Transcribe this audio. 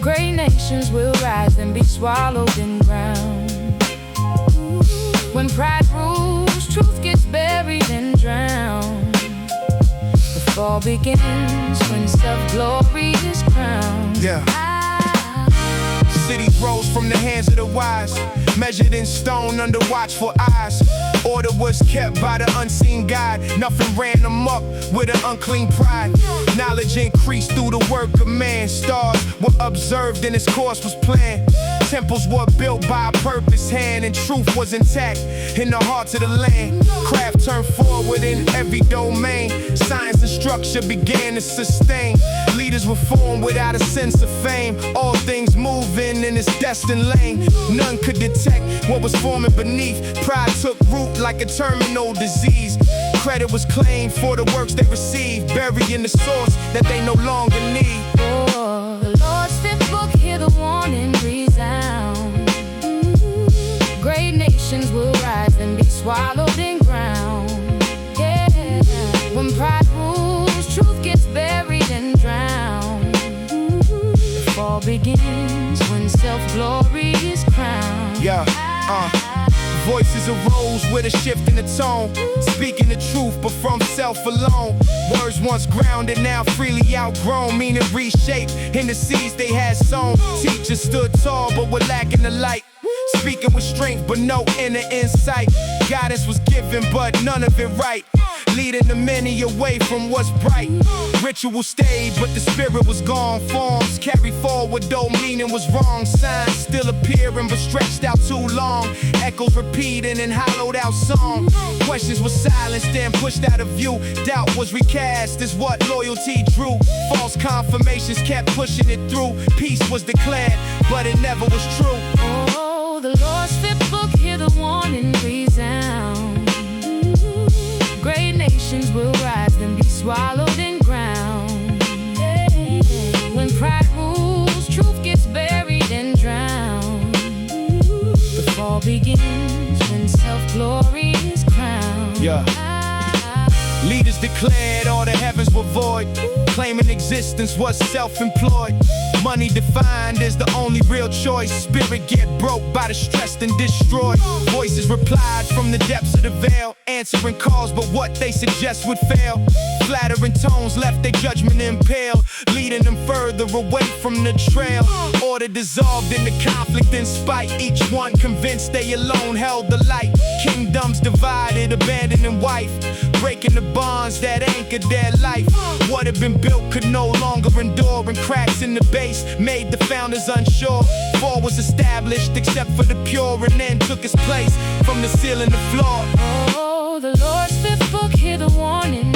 Great nations will rise and be swallowed in ground. When pride rules, truth gets buried and drowned. The fall begins when self-glory is crowned. Yeah. Cities rose from the hands of the wise, measured in stone under watchful eyes. Order was kept by the unseen God. Nothing ran amok with an unclean pride. Knowledge increased through the work of man. Stars were observed and its course was planned. Temples were built by a purpose hand, and truth was intact in the hearts of the land. Craft turned forward in every domain. Science and structure began to sustain. Leaders were formed without a sense of fame. All things moving in its destined lane. None could detect what was forming beneath. Pride took root like a terminal disease. Credit was claimed for the works they received, burying the source that they no longer need. Oh, the Lord's fifth book, hear the warning resound. Great nations will rise and be swallowed in ground. Yeah, when pride rules, truth gets buried and drowned. The fall begins when self-glory is crowned. Yeah, voices arose with a shift in the tone, speaking the truth but from self alone. Words once grounded, now freely outgrown, meaning reshaped in the seeds they had sown. Teachers stood tall but were lacking the light, speaking with strength but no inner insight. Guidance was given but none of it right, leading the many away from what's bright. Ritual stayed but the spirit was gone. Forms carried forward though meaning was wrong. Signs still appearing but stretched out too long. Echoes repeating in hollowed out song. Questions were silenced and pushed out of view. Doubt was recast as what loyalty drew. False confirmations kept pushing it through. Peace was declared but it never was true. Oh, the Lord's fifth book, hear the warning resound. Great nations will rise and be swallowed in ground. When pride rules, truth gets buried and drowned. The fall begins when self-glory is crowned. Yeah. Leaders declared all the heavens were void, claiming existence was self-employed. Money defined as the only real choice. Spirit get broke by the stressed and destroyed. Voices replied from the depths of the veil, answering calls but what they suggest would fail. Flattering tones left their judgment impaled, leading them further away from the trail. Order dissolved in the conflict and spite, each one convinced they alone held the light. Kingdoms divided, abandoning wife, breaking the bonds that anchored their life. What had been built could no longer endure, and cracks in the base made the founders unsure. Fall was established except for the pure, and then took its place from the ceiling to floor. Oh, the Lord's fifth book, hear the warning